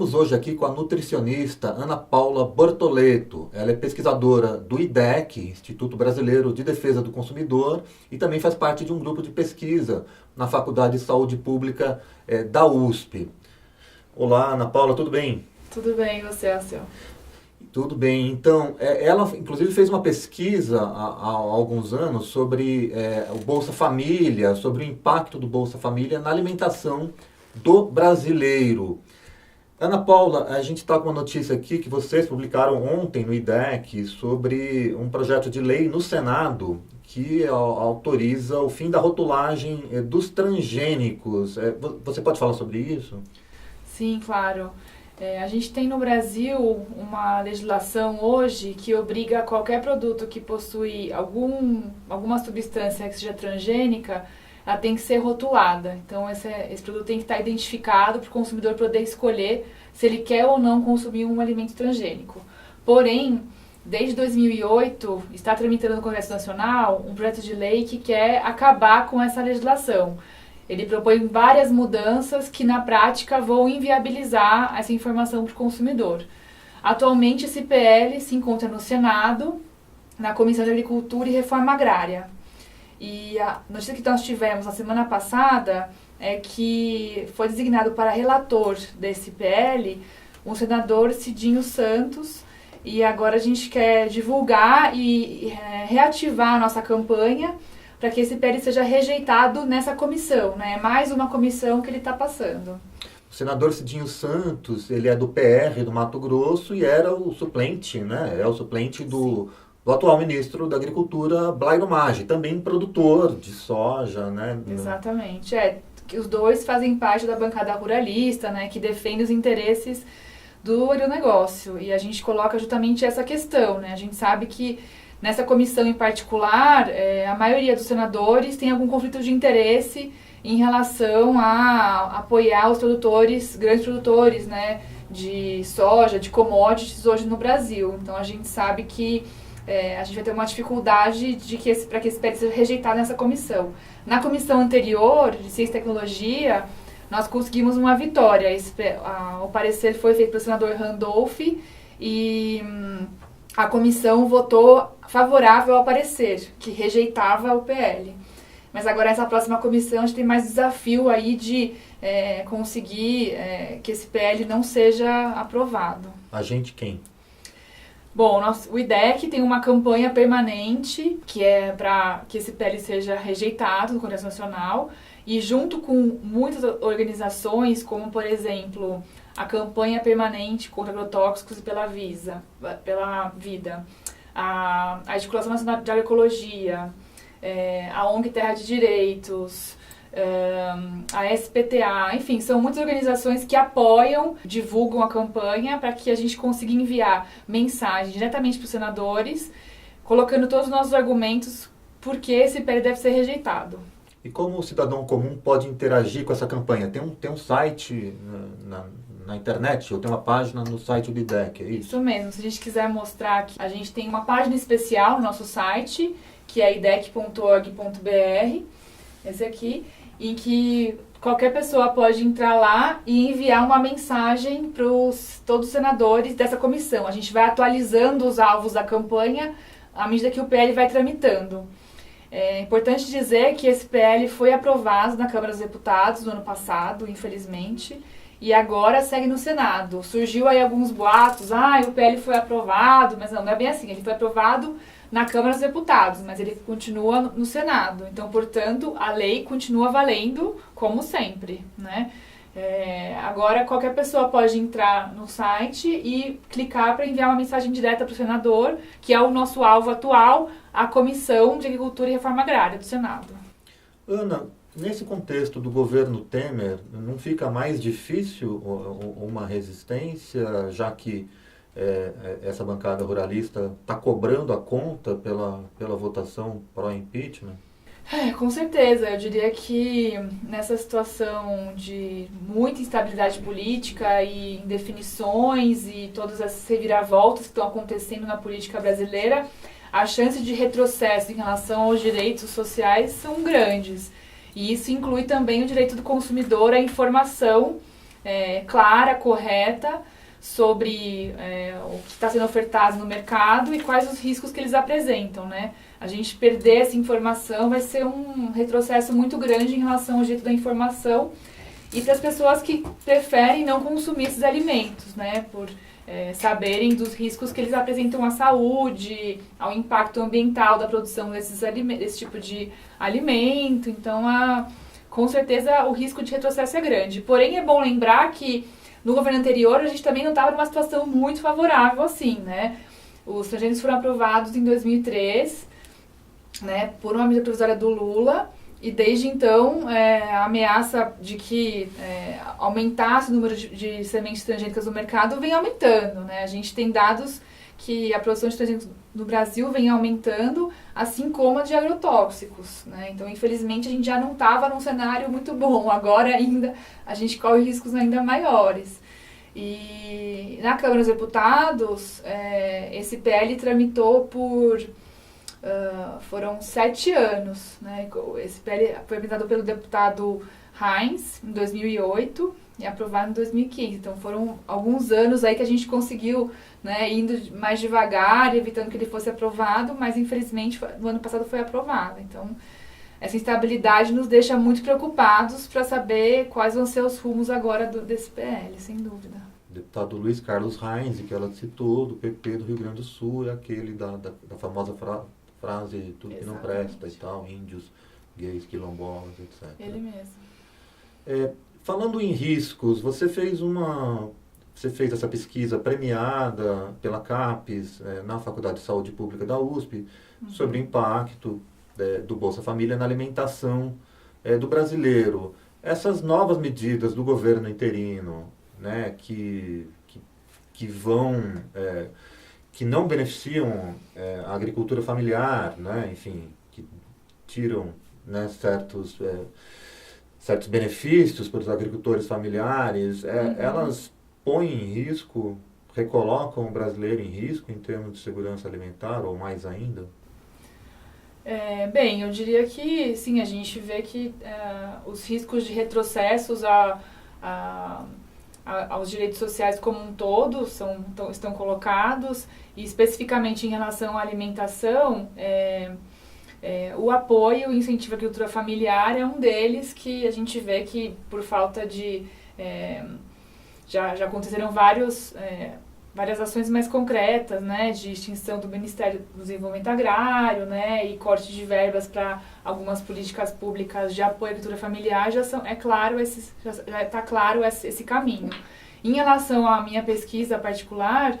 Estamos hoje aqui com a nutricionista Ana Paula Bortoleto. Ela é pesquisadora do IDEC, Instituto Brasileiro de Defesa do Consumidor, e também faz parte de um grupo de pesquisa na Faculdade de Saúde Pública da USP. Olá, Ana Paula, tudo bem? Tudo bem, e você, Alceu? Tudo bem. Então, ela inclusive fez uma pesquisa há alguns anos sobre o Bolsa Família, sobre o impacto do Bolsa Família na alimentação do brasileiro. Ana Paula, a gente está com uma notícia aqui que vocês publicaram ontem no IDEC sobre um projeto de lei no Senado que autoriza o fim da rotulagem dos transgênicos. Você pode falar sobre isso? Sim, claro. A gente tem no Brasil uma legislação hoje que obriga qualquer produto que possui alguma substância que seja transgênica, ela tem que ser rotulada. Então, esse produto tem que estar identificado para o consumidor poder escolher se ele quer ou não consumir um alimento transgênico. Porém, desde 2008, está tramitando no Congresso Nacional um projeto de lei que quer acabar com essa legislação. Ele propõe várias mudanças que, na prática, vão inviabilizar essa informação para o consumidor. Atualmente, esse PL se encontra no Senado, na Comissão de Agricultura e Reforma Agrária. E a notícia que nós tivemos na semana passada é que foi designado para relator desse PL o senador Cidinho Santos, e agora a gente quer divulgar e reativar a nossa campanha para que esse PL seja rejeitado nessa comissão, né? Mais uma comissão que ele está passando. O senador Cidinho Santos, ele é do PR do Mato Grosso e era o suplente, né? É o suplente do atual ministro da Agricultura, Blairo Maggi, também produtor de soja, né? Exatamente, que os dois fazem parte da bancada ruralista, né? Que defende os interesses do agronegócio. E a gente coloca justamente essa questão, né? A gente sabe que nessa comissão em particular, a maioria dos senadores tem algum conflito de interesse em relação a apoiar os produtores, grandes produtores, né, de soja, de commodities hoje no Brasil. Então a gente sabe que a gente vai ter uma dificuldade para que esse PL seja rejeitado nessa comissão. Na comissão anterior, de Ciência e Tecnologia, nós conseguimos uma vitória. O parecer foi feito pelo senador Randolph e a comissão votou favorável ao parecer, que rejeitava o PL. Mas agora essa próxima comissão a gente tem mais desafio aí de conseguir que esse PL não seja aprovado. A gente quem? Bom, o IDEC tem uma campanha permanente que é para que esse PL seja rejeitado no Congresso Nacional, e junto com muitas organizações, como por exemplo a campanha permanente contra agrotóxicos e pela vida, a Articulação Nacional de Agroecologia, a ONG Terra de Direitos, a SPTA, enfim, são muitas organizações que apoiam, divulgam a campanha para que a gente consiga enviar mensagem diretamente para os senadores, colocando todos os nossos argumentos por que esse PL deve ser rejeitado. E como o cidadão comum pode interagir com essa campanha? Tem um site na internet, ou tem uma página no site do IDEC, é isso? Isso mesmo. Se a gente quiser mostrar aqui, a gente tem uma página especial no nosso site, que é idec.org.br, esse aqui, em que qualquer pessoa pode entrar lá e enviar uma mensagem para todos os senadores dessa comissão. A gente vai atualizando os alvos da campanha à medida que o PL vai tramitando. É importante dizer que esse PL foi aprovado na Câmara dos Deputados no ano passado, infelizmente, e agora segue no Senado. Surgiu aí alguns boatos, o PL foi aprovado, mas não é bem assim. Ele foi aprovado na Câmara dos Deputados, mas ele continua no Senado. Então, portanto, a lei continua valendo como sempre, né? Agora, qualquer pessoa pode entrar no site e clicar para enviar uma mensagem direta para o senador, que é o nosso alvo atual, a Comissão de Agricultura e Reforma Agrária do Senado. Ana, nesse contexto do governo Temer, não fica mais difícil uma resistência, já que essa bancada ruralista está cobrando a conta pela votação pró-impeachment? Com certeza. Eu diria que nessa situação de muita instabilidade política e indefinições e todas as reviravoltas que estão acontecendo na política brasileira, as chances de retrocesso em relação aos direitos sociais são grandes. E isso inclui também o direito do consumidor à informação clara, correta, sobre o que está sendo ofertado no mercado e quais os riscos que eles apresentam, né? A gente perder essa informação vai ser um retrocesso muito grande em relação ao jeito da informação e para as pessoas que preferem não consumir esses alimentos, né? Por saberem dos riscos que eles apresentam à saúde, ao impacto ambiental da produção desse tipo de alimento. Então, com certeza, o risco de retrocesso é grande. Porém, é bom lembrar que no governo anterior, a gente também não estava numa situação muito favorável assim, né? Os transgênicos foram aprovados em 2003, né, por uma medida provisória do Lula, e desde então a ameaça de que aumentasse o número de sementes transgênicas no mercado vem aumentando, né? A gente tem dados que a produção de transgênicos no Brasil vem aumentando, assim como a de agrotóxicos, né? Então, infelizmente, a gente já não estava num cenário muito bom. Agora ainda a gente corre riscos ainda maiores. E na Câmara dos Deputados, esse PL tramitou foram 7 anos, né? Esse PL foi apresentado pelo deputado Heinz em 2008 e aprovado em 2015. Então foram alguns anos aí que a gente conseguiu, né, indo mais devagar, evitando que ele fosse aprovado, mas infelizmente no ano passado foi aprovado. Então essa instabilidade nos deixa muito preocupados para saber quais vão ser os rumos agora desse PL, sem dúvida. Deputado Luiz Carlos Heinz, que ela citou, do PP do Rio Grande do Sul, é aquele da famosa frase tudo que não presta e tal, índios, gays, quilombolas, etc. Ele mesmo. Falando em riscos, você fez essa pesquisa premiada pela CAPES na Faculdade de Saúde Pública da USP sobre o impacto do Bolsa Família na alimentação do brasileiro. Essas novas medidas do governo interino, né, que não beneficiam a agricultura familiar, né, enfim, que tiram, né, certos benefícios para os agricultores familiares, elas põem em risco, recolocam o brasileiro em risco em termos de segurança alimentar, ou mais ainda? Bem, eu diria que sim, a gente vê que os riscos de retrocessos aos direitos sociais como um todo estão colocados, e especificamente em relação à alimentação, o apoio e o incentivo à agricultura familiar é um deles, que a gente vê que por falta de... já aconteceram várias ações mais concretas, né, de extinção do Ministério do Desenvolvimento Agrário, né, e corte de verbas para algumas políticas públicas de apoio à agricultura familiar, já está claro esse caminho. Em relação à minha pesquisa particular,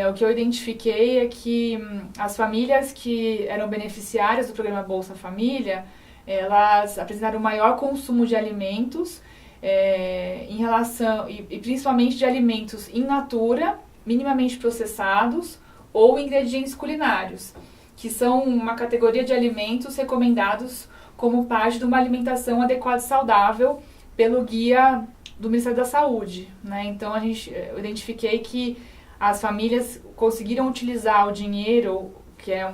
o que eu identifiquei é que as famílias que eram beneficiárias do programa Bolsa Família, elas apresentaram maior consumo de alimentos, em relação, e principalmente de alimentos in natura, minimamente processados ou ingredientes culinários, que são uma categoria de alimentos recomendados como parte de uma alimentação adequada e saudável pelo guia do Ministério da Saúde, né? Então eu identifiquei que as famílias conseguiram utilizar o dinheiro, que é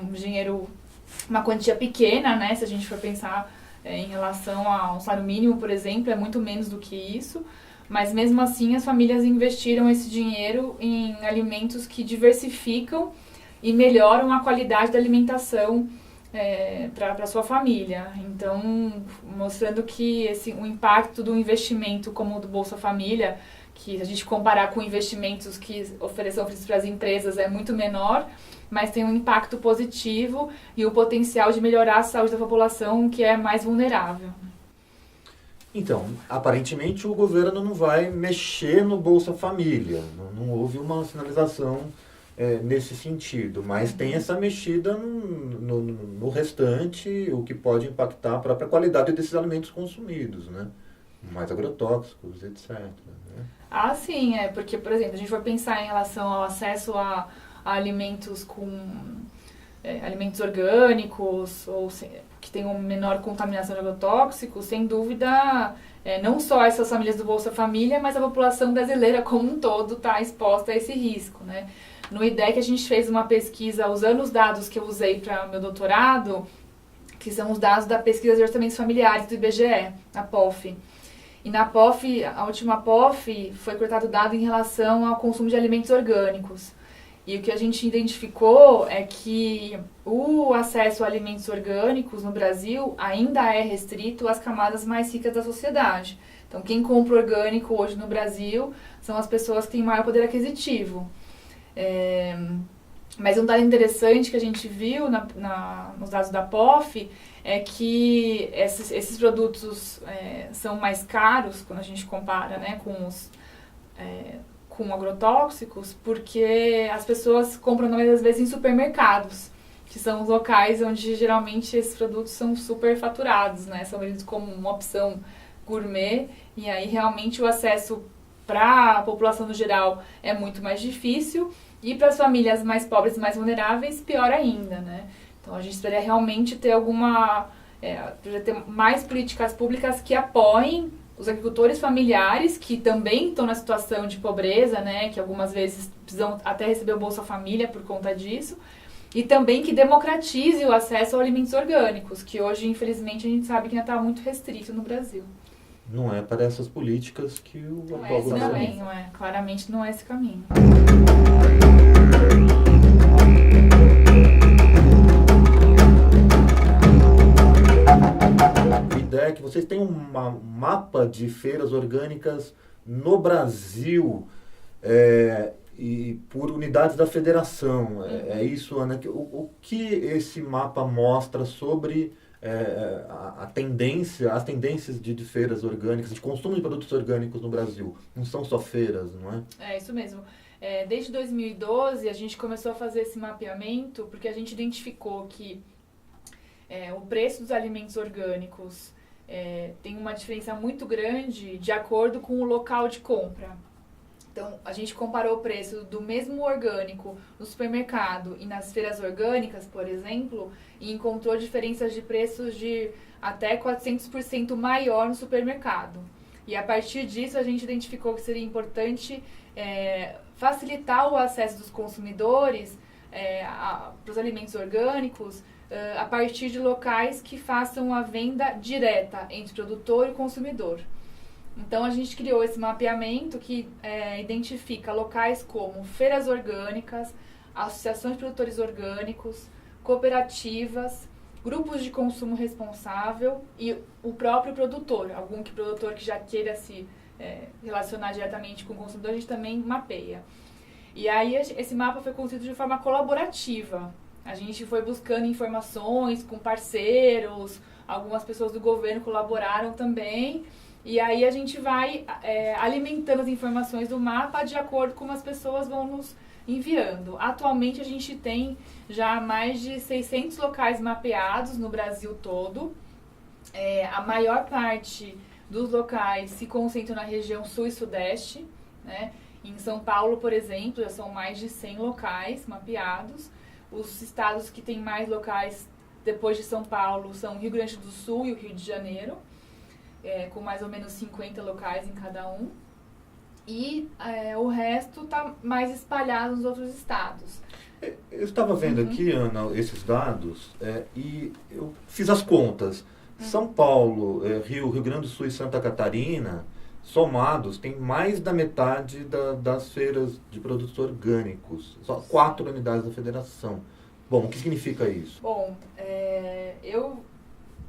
uma quantia pequena, né? Se a gente for pensar em relação ao salário mínimo, por exemplo, é muito menos do que isso. Mas mesmo assim as famílias investiram esse dinheiro em alimentos que diversificam e melhoram a qualidade da alimentação para a sua família. Então, mostrando que o impacto do investimento como o do Bolsa Família, que se a gente comparar com investimentos que são oferecidos para as empresas, é muito menor, mas tem um impacto positivo e o potencial de melhorar a saúde da população que é mais vulnerável. Então, aparentemente o governo não vai mexer no Bolsa Família, não houve uma sinalização nesse sentido, mas tem essa mexida no restante, o que pode impactar a própria qualidade desses alimentos consumidos, né? Mais agrotóxicos, etc. Né? Sim, porque, por exemplo, a gente vai pensar em relação ao acesso a alimentos alimentos orgânicos ou que tenham menor contaminação de agrotóxicos, sem dúvida, não só essas famílias do Bolsa Família, mas a população brasileira como um todo está exposta a esse risco, né? No IDEC a gente fez uma pesquisa usando os dados que eu usei para o meu doutorado, que são os dados da pesquisa de orçamentos familiares do IBGE, a POF. E na POF, a última POF, foi cortado dado em relação ao consumo de alimentos orgânicos. E o que a gente identificou é que o acesso a alimentos orgânicos no Brasil ainda é restrito às camadas mais ricas da sociedade. Então, quem compra orgânico hoje no Brasil são as pessoas que têm maior poder aquisitivo. Mas um dado interessante que a gente viu nos dados da POF é que esses produtos são mais caros quando a gente compara, né, com agrotóxicos, porque as pessoas compram, na maioria das vezes, em supermercados, que são os locais onde geralmente esses produtos são superfaturados, né, são vendidos como uma opção gourmet, e aí realmente o acesso para a população no geral é muito mais difícil, e para as famílias mais pobres e mais vulneráveis, pior ainda, né? Então a gente espera realmente ter ter mais políticas públicas que apoiem os agricultores familiares, que também estão na situação de pobreza, né? Que algumas vezes precisam até receber o Bolsa Família por conta disso, e também que democratize o acesso a alimentos orgânicos, que hoje, infelizmente, a gente sabe que ainda está muito restrito no Brasil. Não é para essas políticas que o atual governo não é. Claramente não é esse caminho. A ideia é que vocês têm um mapa de feiras orgânicas no Brasil e por unidades da federação. É isso, Ana? O que esse mapa mostra sobre as tendências de feiras orgânicas, de consumo de produtos orgânicos no Brasil? Não são só feiras, não é? É isso mesmo. Desde 2012 a gente começou a fazer esse mapeamento porque a gente identificou que o preço dos alimentos orgânicos tem uma diferença muito grande de acordo com o local de compra. Então, a gente comparou o preço do mesmo orgânico no supermercado e nas feiras orgânicas, por exemplo, e encontrou diferenças de preços de até 400% maior no supermercado. E a partir disso, a gente identificou que seria importante facilitar o acesso dos consumidores para os alimentos orgânicos a partir de locais que façam a venda direta entre produtor e consumidor. Então, a gente criou esse mapeamento que identifica locais como feiras orgânicas, associações de produtores orgânicos, cooperativas, grupos de consumo responsável e o próprio produtor. Algum produtor que já queira se relacionar diretamente com o consumidor, a gente também mapeia. E aí, esse mapa foi construído de forma colaborativa. A gente foi buscando informações com parceiros, algumas pessoas do governo colaboraram também. E aí a gente vai alimentando as informações do mapa de acordo com como as pessoas vão nos enviando. Atualmente a gente tem já mais de 600 locais mapeados no Brasil todo. A maior parte dos locais se concentram na região sul e sudeste, né? Em São Paulo, por exemplo, já são mais de 100 locais mapeados. Os estados que têm mais locais depois de São Paulo são o Rio Grande do Sul e o Rio de Janeiro. Com mais ou menos 50 locais em cada um. E o resto está mais espalhado nos outros estados. Eu estava vendo aqui, Ana, esses dados, e eu fiz as contas. São Paulo, Rio Grande do Sul e Santa Catarina, somados, tem mais da metade das feiras de produtos orgânicos. Só 4 unidades da federação. Bom, o que significa isso? Bom,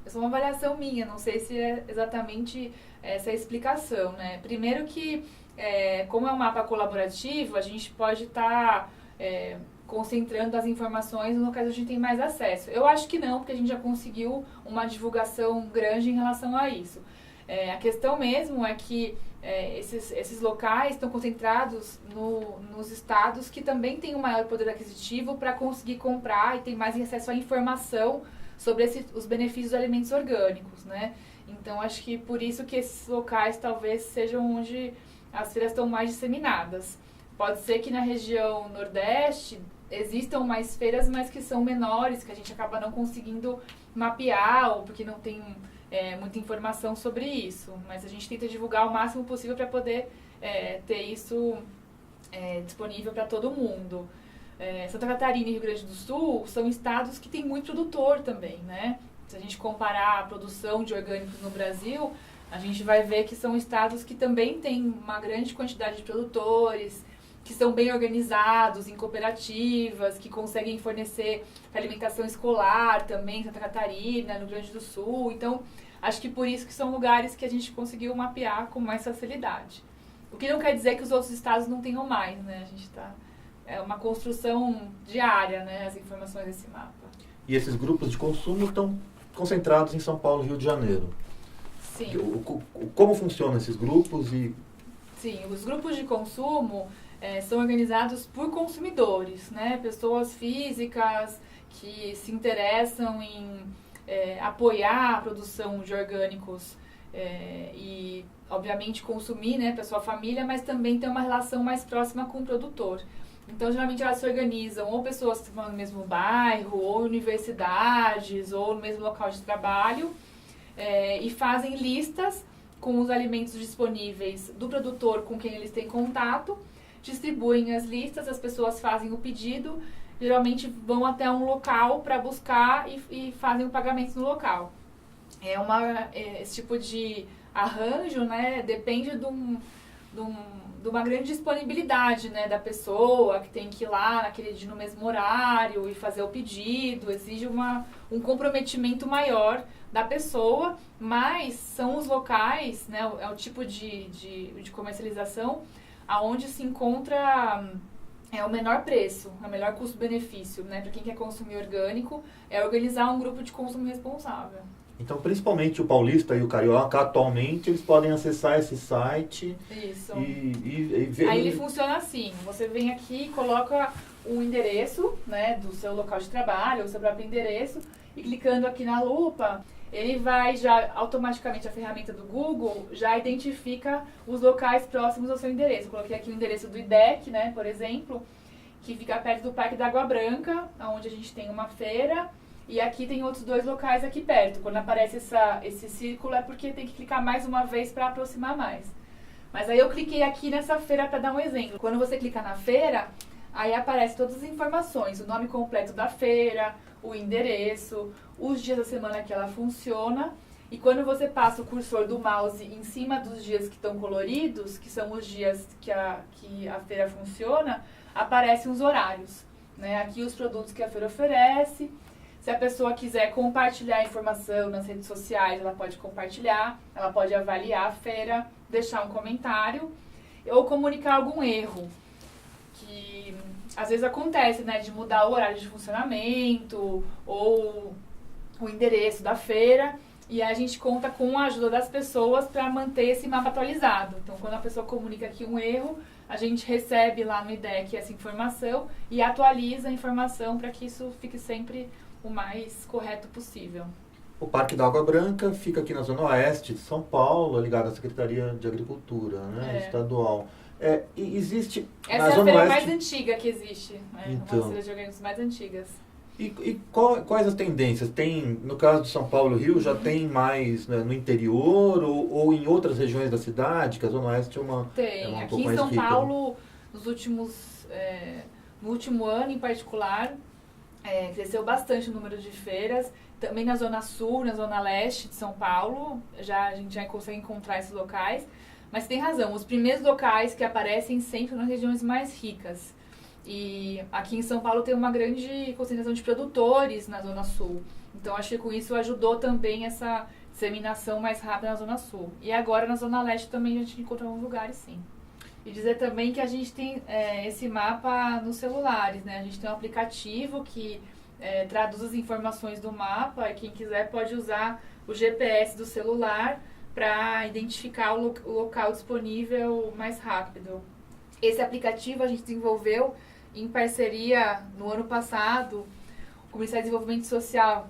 essa é uma avaliação minha, não sei se é exatamente essa a explicação, né? Primeiro que, como é um mapa colaborativo, a gente pode estar concentrando as informações no locais onde a gente tem mais acesso. Eu acho que não, porque a gente já conseguiu uma divulgação grande em relação a isso. A questão mesmo é que esses locais estão concentrados nos estados que também têm um maior poder aquisitivo para conseguir comprar e tem mais acesso à informação sobre os benefícios dos alimentos orgânicos, né? Então, acho que por isso que esses locais talvez sejam onde as feiras estão mais disseminadas. Pode ser que na região Nordeste existam mais feiras, mas que são menores, que a gente acaba não conseguindo mapear, ou porque não tem muita informação sobre isso. Mas a gente tenta divulgar o máximo possível para poder ter isso disponível para todo mundo. Santa Catarina e Rio Grande do Sul são estados que têm muito produtor também, né? Se a gente comparar a produção de orgânicos no Brasil, A gente vai ver que são estados que também têm uma grande quantidade de produtores, que são bem organizados em cooperativas, que conseguem fornecer alimentação escolar também, Santa Catarina, no Rio Grande do Sul. Então, acho que por isso que são lugares que a gente conseguiu mapear com mais facilidade. O que não quer dizer que os outros estados não tenham mais, né? A gente está... É uma construção diária, né? As informações desse mapa. E esses grupos de consumo estão concentrados em São Paulo e Rio de Janeiro. Sim. Como funcionam esses grupos e... Sim, os grupos de consumo são organizados por consumidores, né? Pessoas físicas que se interessam em apoiar a produção de orgânicos e, obviamente, consumir, né, para sua família, mas também ter uma relação mais próxima com o produtor. Então, geralmente, elas se organizam ou pessoas que estão no mesmo bairro, ou universidades, ou no mesmo local de trabalho, e fazem listas com os alimentos disponíveis do produtor com quem eles têm contato, distribuem as listas, as pessoas fazem o pedido, geralmente vão até um local para buscar e fazem o pagamento no local. Esse tipo de arranjo, né, depende de uma grande disponibilidade, né, da pessoa que tem que ir lá naquele dia no mesmo horário e fazer o pedido, exige um comprometimento maior da pessoa, mas são os locais, né, é o tipo de comercialização aonde se encontra o menor preço, o melhor custo-benefício, né, para quem quer consumir orgânico, é organizar um grupo de consumo responsável. Então, principalmente o paulista e o carioca, atualmente, eles podem acessar esse site. Isso. E ver... Aí ele funciona assim, você vem aqui, coloca o endereço, né, do seu local de trabalho, o seu próprio endereço, e clicando aqui na lupa, ele vai já, automaticamente, a ferramenta do Google já identifica os locais próximos ao seu endereço. Eu coloquei aqui o endereço do IDEC, né, por exemplo, que fica perto do Parque da Água Branca, onde a gente tem uma feira. E aqui tem outros 2 locais aqui perto. Quando aparece esse círculo é porque tem que clicar mais uma vez para aproximar mais. Mas aí eu cliquei aqui nessa feira para dar um exemplo. Quando você clica na feira, aí aparece todas as informações. O nome completo da feira, o endereço, os dias da semana que ela funciona. E quando você passa o cursor do mouse em cima dos dias que estão coloridos, que são os dias que a feira funciona, aparecem os horários, né? Aqui os produtos que a feira oferece. Se a pessoa quiser compartilhar a informação nas redes sociais, ela pode compartilhar, ela pode avaliar a feira, deixar um comentário ou comunicar algum erro, que às vezes acontece, né, de mudar o horário de funcionamento ou o endereço da feira, e a gente conta com a ajuda das pessoas para manter esse mapa atualizado. Então, quando a pessoa comunica aqui um erro, a gente recebe lá no IDEC essa informação e atualiza a informação para que isso fique sempre o mais correto possível. O Parque da Água Branca fica aqui na Zona Oeste de São Paulo, ligado à Secretaria de Agricultura, né, estadual. E existe... Essa é a feira mais antiga que existe, né? Então. Uma das de organismos mais antigas. E quais as tendências? Tem, no caso de São Paulo e Rio, já tem mais, né, no interior ou em outras regiões da cidade, que a Zona Oeste é uma aqui pouco em mais São rica, Paulo, né? no último ano em particular, cresceu bastante o número de feiras. Também na Zona Sul, na Zona Leste de São Paulo, a gente já consegue encontrar esses locais. Mas tem razão, os primeiros locais que aparecem sempre nas regiões mais ricas. E aqui em São Paulo tem uma grande concentração de produtores na Zona Sul. Então, acho que com isso ajudou também essa disseminação mais rápida na Zona Sul. E agora na Zona Leste também a gente encontra alguns lugares, sim. E dizer também que a gente tem esse mapa nos celulares, né? A gente tem um aplicativo que traduz as informações do mapa e quem quiser pode usar o GPS do celular para identificar o local disponível mais rápido. Esse aplicativo a gente desenvolveu em parceria no ano passado com o Ministério do Desenvolvimento Social.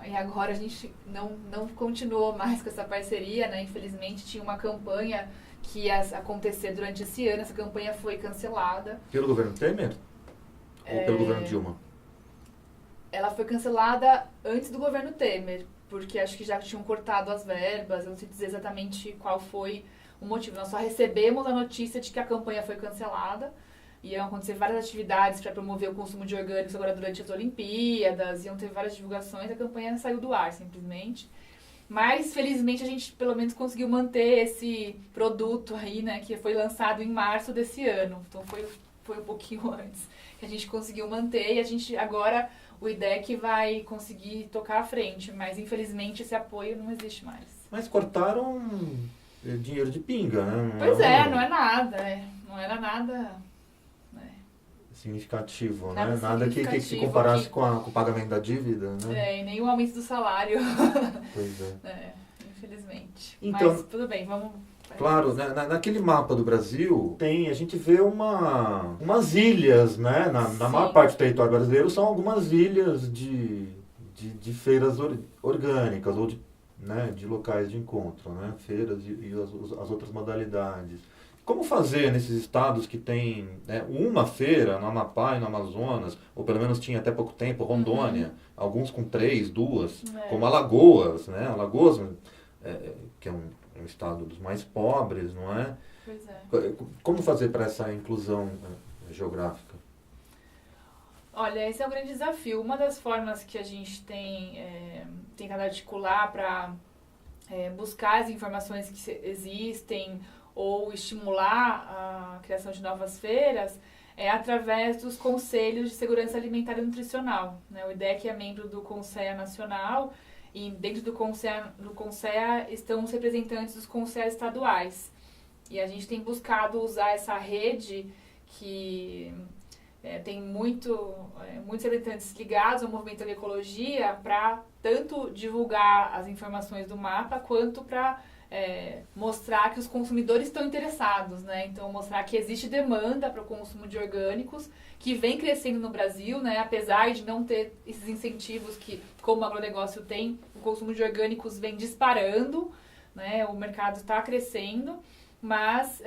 E agora a gente não continuou mais com essa parceria, né? Infelizmente tinha uma campanha que ia acontecer durante esse ano, essa campanha foi cancelada. Pelo governo Temer? Ou pelo governo Dilma? Ela foi cancelada antes do governo Temer, porque acho que já tinham cortado as verbas, eu não sei dizer exatamente qual foi o motivo. Nós só recebemos a notícia de que a campanha foi cancelada, iam acontecer várias atividades para promover o consumo de orgânicos agora durante as Olimpíadas, iam ter várias divulgações, a campanha saiu do ar simplesmente. Mas, felizmente, a gente pelo menos conseguiu manter esse produto aí, né, que foi lançado em março desse ano. Então, foi um pouquinho antes que a gente conseguiu manter, e a gente agora, o IDEC vai conseguir tocar à frente, mas infelizmente esse apoio não existe mais. Mas cortaram dinheiro de pinga, né? Pois não é nada, não era nada significativo, nada né? Nada que se comparasse com o pagamento da dívida, né? E nem o aumento do salário. Pois Infelizmente. Então, mas tudo bem, vamos... Claro, naquele mapa do Brasil, a gente vê umas ilhas, né? Na maior parte do território brasileiro são algumas ilhas de feiras orgânicas ou de locais de encontro, né? Feiras e as outras modalidades. Como fazer nesses estados que tem uma feira no Amapá e no Amazonas, ou pelo menos tinha até pouco tempo, Rondônia, alguns com 3, 2, como Alagoas, né? Alagoas, que é um estado dos mais pobres, não é? Pois é. Como fazer para essa inclusão geográfica? Olha, esse é um grande desafio. Uma das formas que a gente tem tentado articular para buscar as informações que existem ou estimular a criação de novas feiras é através dos Conselhos de Segurança Alimentar e Nutricional, né? O IDEC é membro do Conselho Nacional, e dentro do Conselho estão os representantes dos conselhos estaduais. E a gente tem buscado usar essa rede que tem muitos representantes ligados ao movimento da ecologia para tanto divulgar as informações do mapa quanto para mostrar que os consumidores estão interessados, né? Então, mostrar que existe demanda para o consumo de orgânicos, que vem crescendo no Brasil, né? Apesar de não ter esses incentivos que, como o agronegócio tem, o consumo de orgânicos vem disparando, né? O mercado está crescendo, mas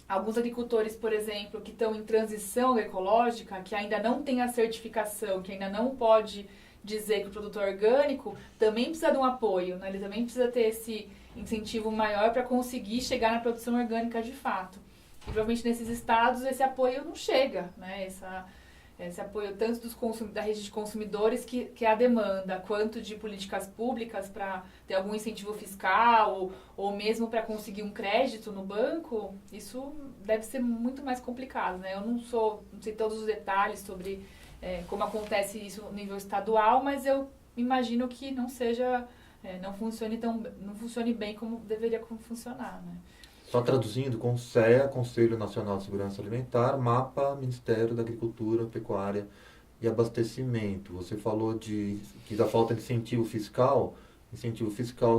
alguns agricultores, por exemplo, que estão em transição agroecológica, que ainda não tem a certificação, que ainda não pode dizer que o produto é orgânico, também precisa de um apoio, né? Ele também precisa ter esse incentivo maior para conseguir chegar na produção orgânica de fato. E, provavelmente nesses estados esse apoio não chega, né? Esse apoio tanto da rede de consumidores, que é a demanda, quanto de políticas públicas para ter algum incentivo fiscal ou mesmo para conseguir um crédito no banco, isso deve ser muito mais complicado, né? Eu não sei todos os detalhes sobre como acontece isso no nível estadual, mas eu imagino que não funcione bem como deveria funcionar, né? Só traduzindo, CONSEA, Conselho Nacional de Segurança Alimentar, MAPA, Ministério da Agricultura, Pecuária e Abastecimento. Você falou que da falta de incentivo fiscal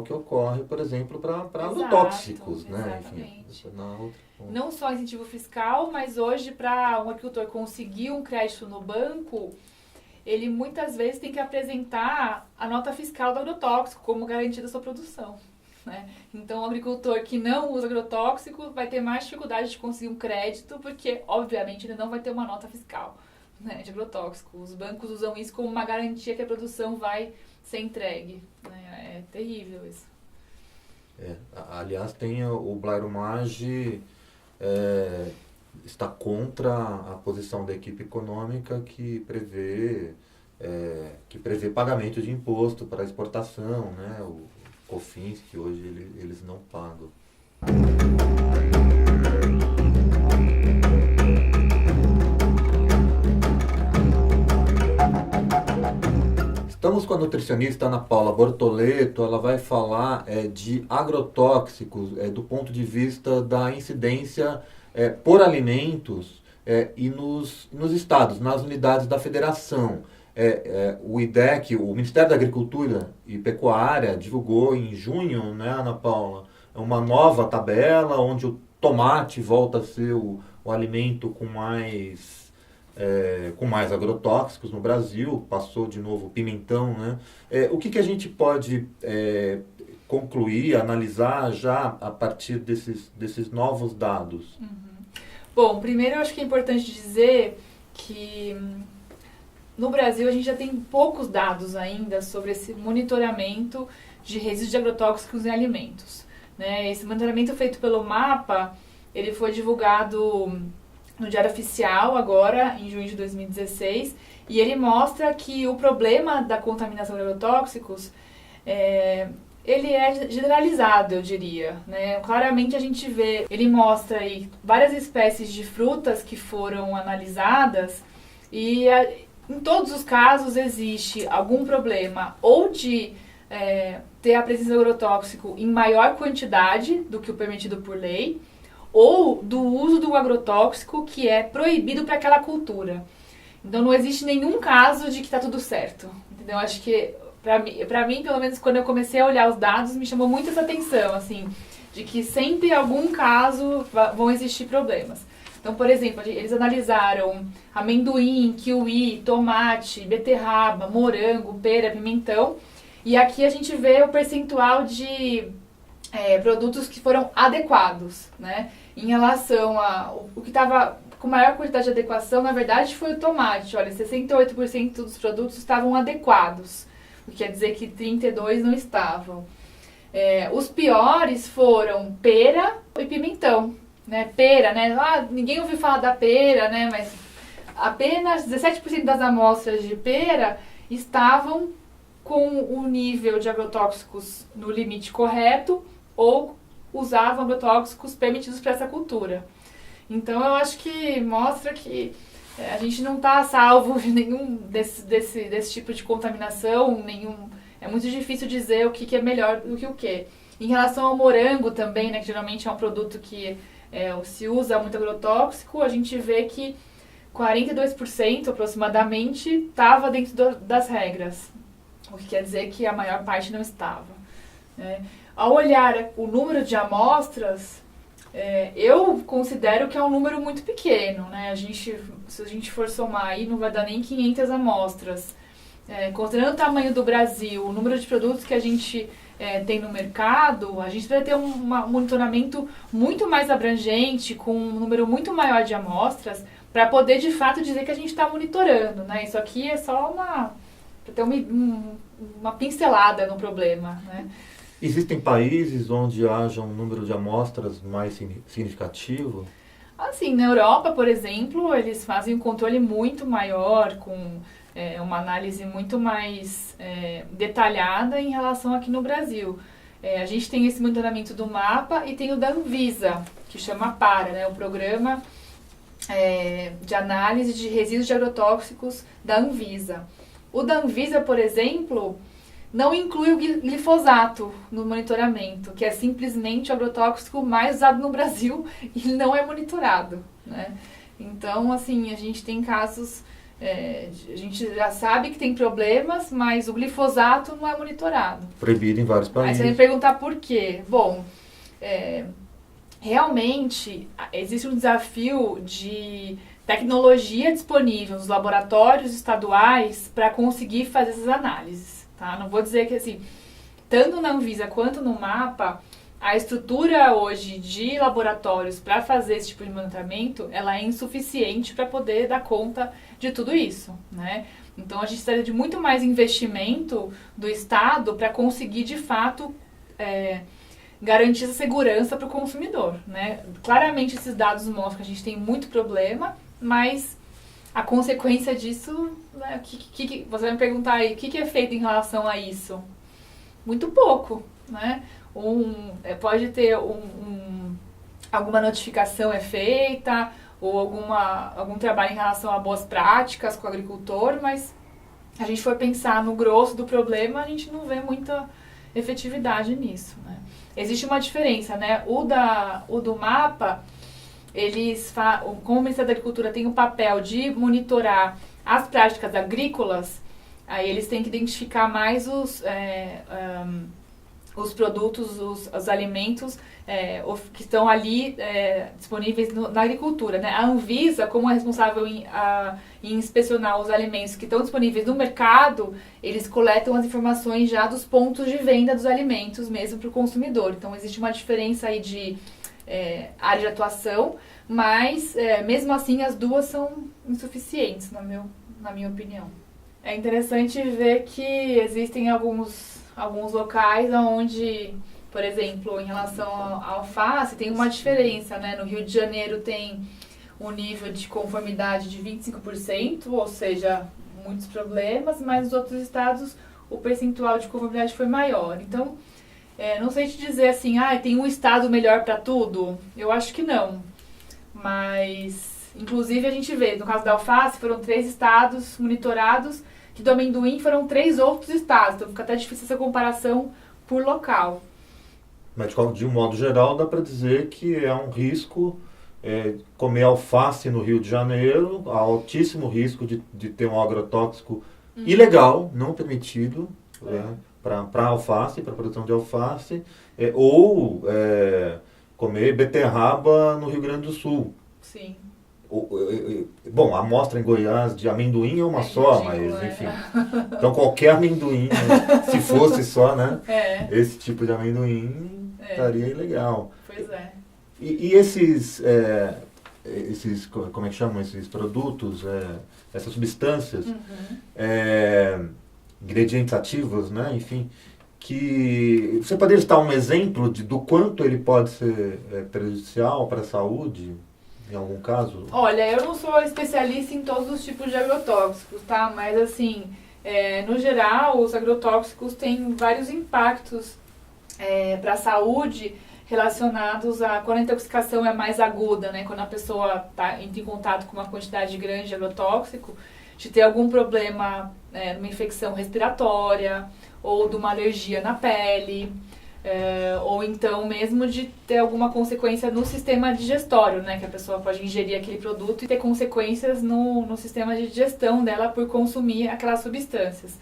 que ocorre, por exemplo, para agrotóxicos, né? Enfim, não só incentivo fiscal, mas hoje para um agricultor conseguir um crédito no banco, ele muitas vezes tem que apresentar a nota fiscal do agrotóxico como garantia da sua produção, né? Então, o agricultor que não usa agrotóxico vai ter mais dificuldade de conseguir um crédito, porque, obviamente, ele não vai ter uma nota fiscal, né, de agrotóxico. Os bancos usam isso como uma garantia que a produção vai ser entregue, né? É terrível isso. Aliás, tem o Blairo Maggi está contra a posição da equipe econômica que prevê pagamento de imposto para exportação, né? O COFINS, que hoje eles não pagam. Estamos com a nutricionista Ana Paula Bortoleto. Ela vai falar de agrotóxicos do ponto de vista da incidência por alimentos e nos estados, nas unidades da federação. O IDEC, o Ministério da Agricultura e Pecuária, divulgou em junho, né, Ana Paula, uma nova tabela onde o tomate volta a ser o alimento com mais agrotóxicos no Brasil, passou de novo o pimentão, né? O que a gente pode concluir, analisar já a partir desses novos dados? Bom, primeiro eu acho que é importante dizer que no Brasil a gente já tem poucos dados ainda sobre esse monitoramento de resíduos de agrotóxicos em alimentos, né? Esse monitoramento feito pelo MAPA, ele foi divulgado no Diário Oficial agora, em junho de 2016, e ele mostra que o problema da contaminação de agrotóxicos ele é generalizado, eu diria, né? Claramente a gente vê, ele mostra aí várias espécies de frutas que foram analisadas e em todos os casos existe algum problema ou de ter a presença do agrotóxico em maior quantidade do que o permitido por lei, ou do uso do agrotóxico que é proibido para aquela cultura. Então não existe nenhum caso de que está tudo certo, entendeu? Acho que para mim, pelo menos quando eu comecei a olhar os dados, me chamou muito essa atenção, assim, de que sempre em algum caso vão existir problemas. Então, por exemplo, eles analisaram amendoim, kiwi, tomate, beterraba, morango, pera, pimentão, e aqui a gente vê o percentual de produtos que foram adequados, né? Em relação o que estava com maior quantidade de adequação, na verdade, foi o tomate. Olha, 68% dos produtos estavam adequados, o que quer dizer que 32% não estavam. Os piores foram pera e pimentão, né? Pera, né? Ninguém ouviu falar da pera, né? Mas apenas 17% das amostras de pera estavam com o nível de agrotóxicos no limite correto ou usavam agrotóxicos permitidos para essa cultura. Então, eu acho que mostra que a gente não está salvo de nenhum desse tipo de contaminação, é muito difícil dizer o que é melhor do que o que. Em relação ao morango também, né, que geralmente é um produto que se usa muito agrotóxico, a gente vê que 42% aproximadamente estava dentro das regras, o que quer dizer que a maior parte não estava. Ao olhar o número de amostras, eu considero que é um número muito pequeno, né? Se a gente for somar aí, não vai dar nem 500 amostras. Considerando o tamanho do Brasil, o número de produtos que a gente tem no mercado, a gente vai ter um monitoramento muito mais abrangente, com um número muito maior de amostras, para poder de fato dizer que a gente está monitorando, né? Isso aqui é só para ter uma pincelada no problema, né? Existem países onde haja um número de amostras mais significativo? Assim, na Europa, por exemplo, eles fazem um controle muito maior, com uma análise muito mais detalhada em relação aqui no Brasil. A gente tem esse monitoramento do MAPA e tem o da Anvisa, que chama PARA, né, o Programa de Análise de Resíduos de Agrotóxicos da Anvisa. O da Anvisa, por exemplo, não inclui o glifosato no monitoramento, que é simplesmente o agrotóxico mais usado no Brasil e não é monitorado, né? Então, assim, a gente tem casos, a gente já sabe que tem problemas, mas o glifosato não é monitorado. Proibido em vários Aí países. você vai me perguntar por quê. Bom, realmente existe um desafio de tecnologia disponível nos laboratórios estaduais para conseguir fazer essas análises. Tá? Não vou dizer que, assim, tanto na Anvisa quanto no MAPA, a estrutura hoje de laboratórios para fazer esse tipo de monitoramento, ela é insuficiente para poder dar conta de tudo isso, né? Então, a gente precisa de muito mais investimento do Estado para conseguir, de fato, garantir essa segurança para o consumidor, né? Claramente, esses dados mostram que a gente tem muito problema, mas a consequência disso, né, você vai me perguntar aí, o que é feito em relação a isso? Muito pouco, né? Pode ter alguma notificação feita, ou algum trabalho em relação a boas práticas com o agricultor, mas se a gente for pensar no grosso do problema, a gente não vê muita efetividade nisso, né? Existe uma diferença, né? O do MAPA, como o Ministério da Agricultura tem o papel de monitorar as práticas agrícolas, aí eles têm que identificar mais os produtos, os alimentos que estão ali disponíveis na agricultura, né? A Anvisa, como é responsável em inspecionar os alimentos que estão disponíveis no mercado, eles coletam as informações já dos pontos de venda dos alimentos mesmo para o consumidor. Então, existe uma diferença aí de área de atuação, mas mesmo assim as duas são insuficientes, na minha opinião. É interessante ver que existem alguns locais onde, por exemplo, em relação à alface, tem uma diferença, né? No Rio de Janeiro tem um nível de conformidade de 25%, ou seja, muitos problemas, mas nos outros estados o percentual de conformidade foi maior. Então, não sei te dizer assim, tem um estado melhor para tudo. Eu acho que não. Mas, inclusive, a gente vê, no caso da alface, foram 3 estados monitorados, que do amendoim foram 3 outros estados. Então, fica até difícil essa comparação por local. Mas, de um modo geral, dá para dizer que é um risco comer alface no Rio de Janeiro, há altíssimo risco de ter um agrotóxico ilegal, não permitido, para alface, para produção de alface, ou comer beterraba no Rio Grande do Sul. Sim. Bom, a amostra em Goiás de amendoim é uma só, ridículo, mas enfim. Então qualquer amendoim, né, se fosse só, né, esse tipo de amendoim estaria ilegal. Pois é. E esses, como é que chamam esses produtos, essas substâncias, ingredientes ativos, né, enfim, que você poderia citar um exemplo do quanto ele pode ser prejudicial para a saúde? Em algum caso? Olha, eu não sou especialista em todos os tipos de agrotóxicos, tá? Mas assim, no geral, os agrotóxicos têm vários impactos para a saúde relacionados a quando a intoxicação é mais aguda, né? Quando a pessoa entra em contato com uma quantidade grande de agrotóxico, de ter algum problema, numa infecção respiratória ou de uma alergia na pele. Ou então mesmo de ter alguma consequência no sistema digestório, né? Que a pessoa pode ingerir aquele produto e ter consequências no sistema de digestão dela por consumir aquelas substâncias.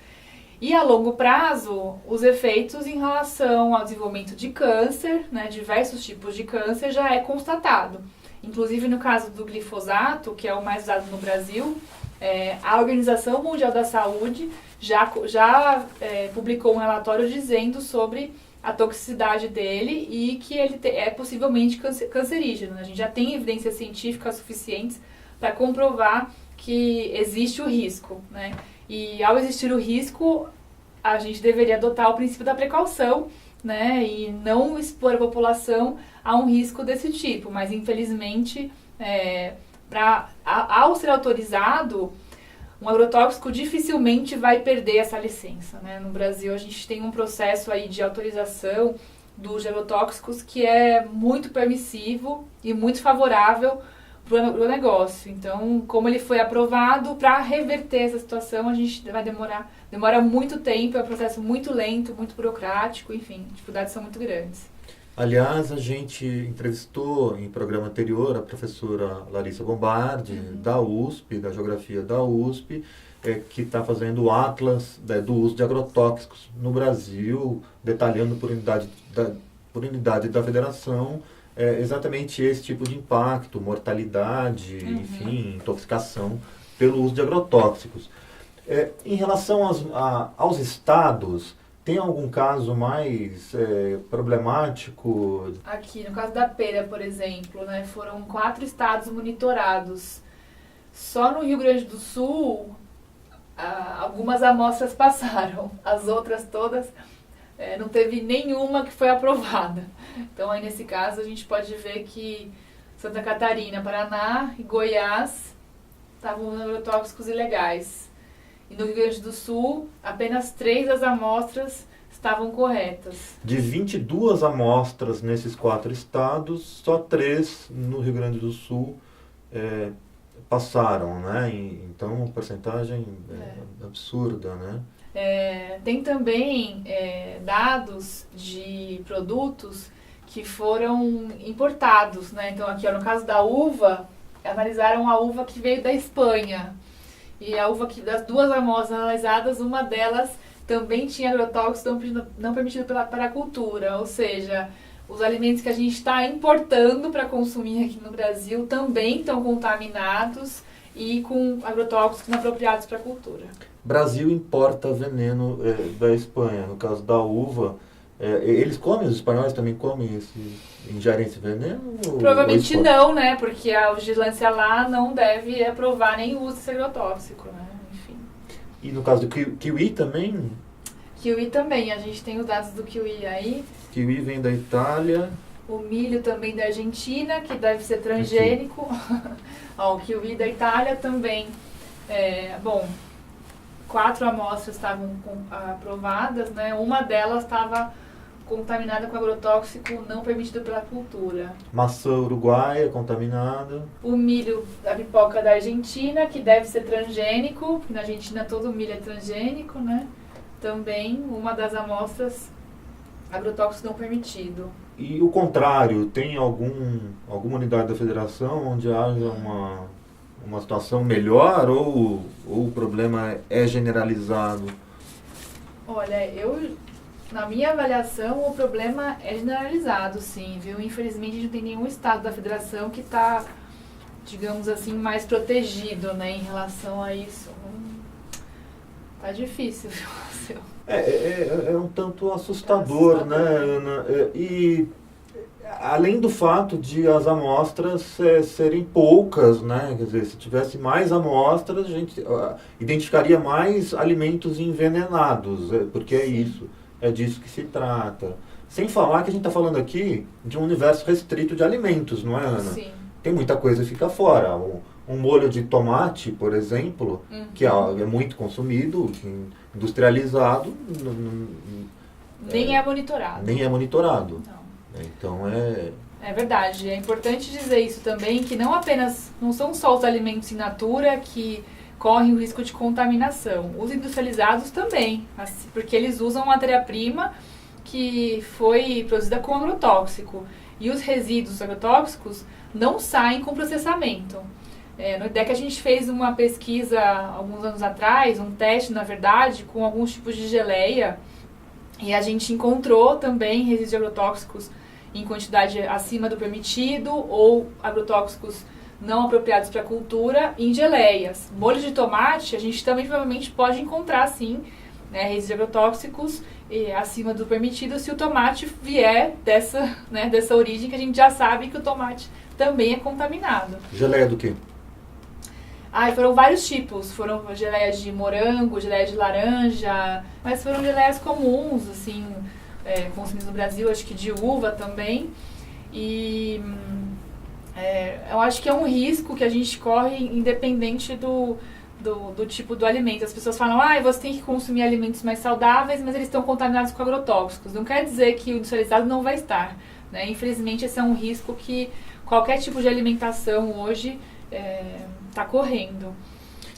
E a longo prazo, os efeitos em relação ao desenvolvimento de câncer, né? Diversos tipos de câncer já é constatado. Inclusive no caso do glifosato, que é o mais usado no Brasil, a Organização Mundial da Saúde já publicou um relatório dizendo sobre a toxicidade dele e que ele é possivelmente cancerígeno. A gente já tem evidências científicas suficientes para comprovar que existe o risco, né? E ao existir o risco, a gente deveria adotar o princípio da precaução, né? E não expor a população a um risco desse tipo. Mas infelizmente, ao ser autorizado, um agrotóxico dificilmente vai perder essa licença, né? No Brasil, a gente tem um processo aí de autorização dos agrotóxicos que é muito permissivo e muito favorável para o negócio. Então, como ele foi aprovado, para reverter essa situação, a gente vai demora muito tempo, é um processo muito lento, muito burocrático, enfim, as dificuldades são muito grandes. Aliás, a gente entrevistou em programa anterior a professora Larissa Bombardi, da USP, da Geografia da USP, que está fazendo o Atlas do uso de agrotóxicos no Brasil, detalhando por unidade da federação exatamente esse tipo de impacto, mortalidade, enfim, intoxicação pelo uso de agrotóxicos. Em relação aos estados, tem algum caso mais problemático? Aqui, no caso da pera, por exemplo, né, foram 4 estados monitorados. Só no Rio Grande do Sul, algumas amostras passaram. As outras todas, não teve nenhuma que foi aprovada. Então, aí nesse caso, a gente pode ver que Santa Catarina, Paraná e Goiás estavam usando agrotóxicos ilegais. E no Rio Grande do Sul, apenas 3 das amostras estavam corretas. De 22 amostras nesses 4 estados, só 3 no Rio Grande do Sul passaram, né? Então, uma porcentagem absurda, né? Tem também dados de produtos que foram importados, né? Então, aqui, no caso da uva, analisaram a uva que veio da Espanha. E a uva das 2 amostras analisadas, uma delas também tinha agrotóxicos não permitido para a cultura. Ou seja, os alimentos que a gente está importando para consumir aqui no Brasil também estão contaminados e com agrotóxicos inapropriados para a cultura. Brasil importa veneno da Espanha. No caso da uva, eles comem, os espanhóis também comem ingerem esse veneno? Provavelmente não, né? Porque a vigilância lá não deve aprovar nem o uso desse agrotóxico, né? Enfim. E no caso do kiwi também? Kiwi também, a gente tem os dados do kiwi aí. Kiwi vem da Itália. O milho também da Argentina, que deve ser transgênico. Ó, o kiwi da Itália também. Bom, 4 amostras estavam aprovadas, né? Uma delas estava contaminada com agrotóxico não permitido pela cultura. Maçã uruguaia contaminada. O milho da pipoca da Argentina, que deve ser transgênico, porque na Argentina todo milho é transgênico, né? Também uma das amostras, agrotóxico não permitido. E o contrário, tem alguma unidade da federação onde haja uma situação melhor ou o problema é generalizado? Olha, na minha avaliação, o problema é generalizado, sim, viu? Infelizmente, a gente não tem nenhum estado da federação que está, digamos assim, mais protegido, né, em relação a isso. Tá difícil, viu? É um tanto assustador, né, Ana? E além do fato de as amostras serem poucas, né? Quer dizer, se tivesse mais amostras, a gente identificaria mais alimentos envenenados, porque é isso, é disso que se trata. Sem falar que a gente está falando aqui de um universo restrito de alimentos, não é, Ana? Sim. Tem muita coisa que fica fora. Um molho de tomate, por exemplo, que é muito consumido, industrializado, nem é monitorado. Nem é monitorado. Não. Então É verdade. É importante dizer isso também, que não são só os alimentos in natura que correm o risco de contaminação. Os industrializados também, porque eles usam matéria-prima que foi produzida com agrotóxico. E os resíduos agrotóxicos não saem com processamento. No IDEC a gente fez uma pesquisa alguns anos atrás, um teste, na verdade, com alguns tipos de geleia, e a gente encontrou também resíduos agrotóxicos em quantidade acima do permitido ou agrotóxicos não apropriados para a cultura em geleias. Molho de tomate, a gente também provavelmente pode encontrar, sim, né, resíduos agrotóxicos acima do permitido se o tomate vier dessa origem, que a gente já sabe que o tomate também é contaminado. Geleia do quê? Foram vários tipos. Foram geleias de morango, geleias de laranja, mas foram geleias comuns, assim, consumidas no Brasil, acho que de uva também. E eu acho que é um risco que a gente corre independente do tipo do alimento. As pessoas falam, você tem que consumir alimentos mais saudáveis, mas eles estão contaminados com agrotóxicos. Não quer dizer que o industrializado não vai estar, né? Infelizmente, esse é um risco que qualquer tipo de alimentação hoje está correndo.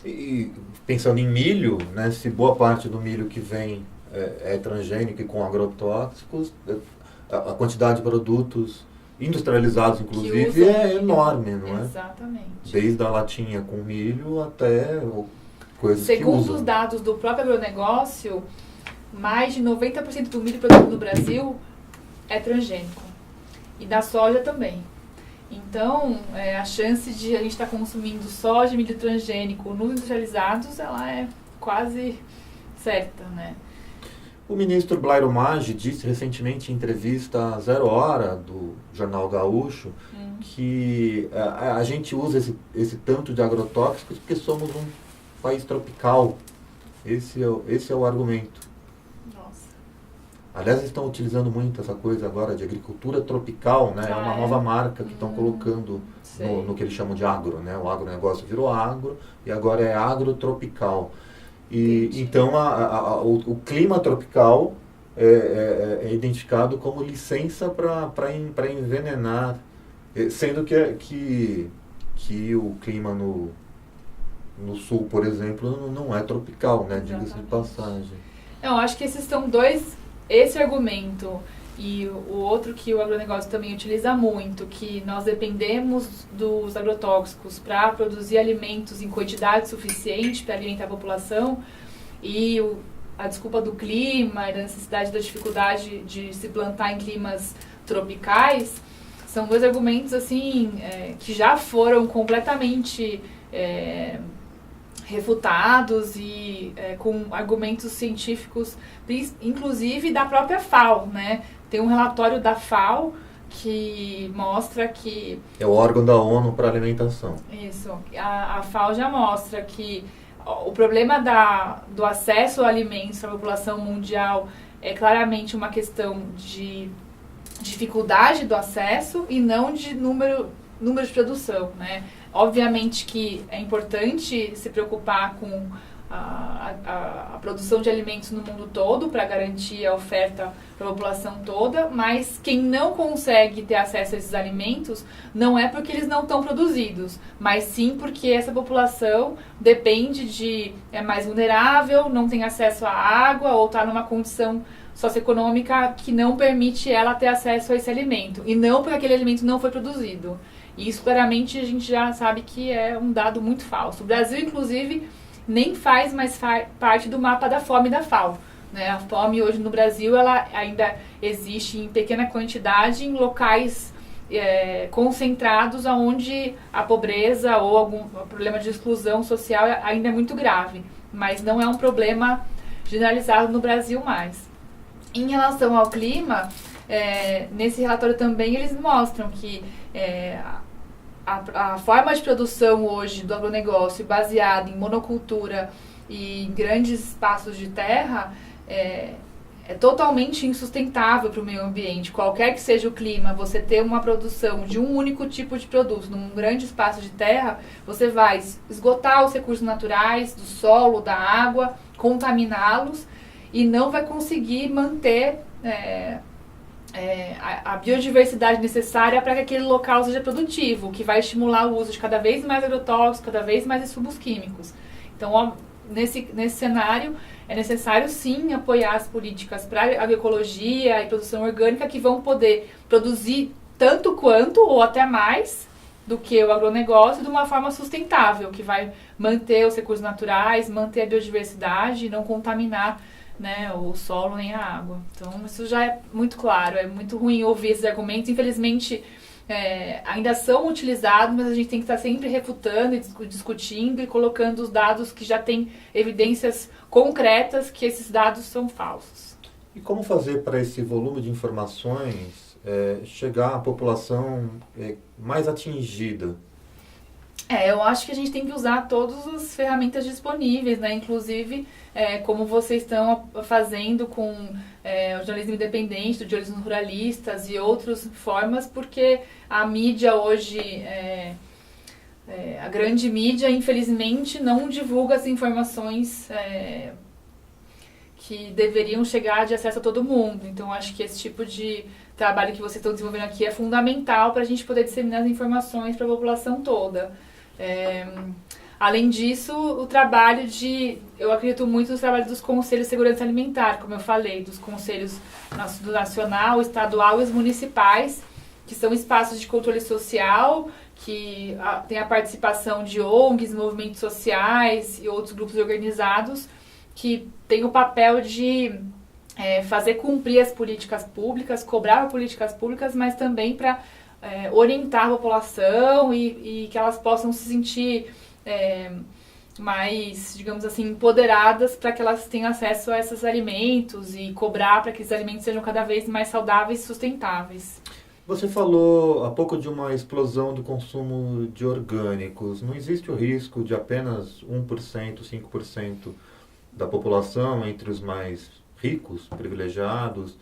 E pensando em milho, né, se boa parte do milho que vem é transgênico e com agrotóxicos, a quantidade de produtos industrializados, inclusive, é enorme, não é? Exatamente. Desde a latinha com milho até coisas que Segundo usam. os dados do próprio agronegócio, mais de 90% do milho produzido no Brasil é transgênico. E da soja também. Então, a chance de a gente estar consumindo soja e milho transgênico nos industrializados, ela é quase certa, né? O ministro Blairo Maggi disse recentemente em entrevista a 0 Hora do Jornal Gaúcho que a gente usa esse tanto de agrotóxicos porque somos um país tropical. Esse é o argumento. Nossa. Aliás, estão utilizando muito essa coisa agora de agricultura tropical, né? É uma nova marca que estão colocando no que eles chamam de agro, né? O agronegócio virou agro e agora é agrotropical. E então o clima tropical é identificado como licença para envenenar, sendo que o clima no sul, por exemplo, não é tropical, né? Diga-se de passagem. Eu acho que esses são dois, esse argumento e o outro que o agronegócio também utiliza muito, que nós dependemos dos agrotóxicos para produzir alimentos em quantidade suficiente para alimentar a população, e a desculpa do clima e da necessidade da dificuldade de se plantar em climas tropicais, são dois argumentos assim que já foram completamente refutados e com argumentos científicos, inclusive da própria FAO, né? Tem um relatório da FAO que mostra que... É o órgão da ONU para alimentação. Isso. A FAO já mostra que o problema do acesso a alimentos para a população mundial é claramente uma questão de dificuldade do acesso e não de número de produção, né? Obviamente que é importante se preocupar com a produção de alimentos no mundo todo para garantir a oferta para a população toda, mas quem não consegue ter acesso a esses alimentos não é porque eles não estão produzidos, mas sim porque essa população é mais vulnerável, não tem acesso à água ou está numa condição socioeconômica que não permite ela ter acesso a esse alimento, e não porque aquele alimento não foi produzido. E isso, claramente, a gente já sabe que é um dado muito falso. O Brasil, inclusive, nem faz mais parte do mapa da fome e da FAO. Né? A fome hoje no Brasil ela ainda existe em pequena quantidade em locais concentrados onde a pobreza ou algum problema de exclusão social ainda é muito grave. Mas não é um problema generalizado no Brasil mais. Em relação ao clima, nesse relatório também eles mostram que a forma de produção hoje do agronegócio baseada em monocultura e em grandes espaços de terra é totalmente insustentável para o meio ambiente. Qualquer que seja o clima, você ter uma produção de um único tipo de produto num grande espaço de terra, você vai esgotar os recursos naturais do solo, da água, contaminá-los e não vai conseguir manter a biodiversidade necessária para que aquele local seja produtivo, o que vai estimular o uso de cada vez mais agrotóxicos, cada vez mais insumos químicos. Então, nesse cenário, é necessário sim apoiar as políticas para agroecologia e produção orgânica que vão poder produzir tanto quanto ou até mais do que o agronegócio de uma forma sustentável, que vai manter os recursos naturais, manter a biodiversidade e não contaminar, né, o solo nem a água. Então, isso já é muito claro. É muito ruim ouvir esses argumentos. Infelizmente, ainda são utilizados, mas a gente tem que estar sempre refutando e discutindo e colocando os dados que já têm evidências concretas que esses dados são falsos. E como fazer para esse volume de informações chegar à população mais atingida? Eu acho que a gente tem que usar todas as ferramentas disponíveis, né? Inclusive, como vocês estão fazendo com o jornalismo independente, do jornalismo ruralistas e outras formas, porque a mídia hoje, a grande mídia, infelizmente, não divulga as informações que deveriam chegar de acesso a todo mundo. Então, acho que esse tipo de trabalho que vocês estão desenvolvendo aqui é fundamental para a gente poder disseminar as informações para a população toda. Além disso, eu acredito muito no trabalho dos Conselhos de Segurança Alimentar, como eu falei, dos Conselhos do Nacional, Estadual e os municipais, que são espaços de controle social, que tem a participação de ONGs, movimentos sociais e outros grupos organizados, que têm o papel de fazer cumprir as políticas públicas, cobrar políticas públicas, mas também para orientar a população e que elas possam se sentir mais, digamos assim, empoderadas para que elas tenham acesso a esses alimentos e cobrar para que esses alimentos sejam cada vez mais saudáveis e sustentáveis. Você falou há pouco de uma explosão do consumo de orgânicos. Não existe o risco de apenas 1%, 5% da população, entre os mais ricos, privilegiados,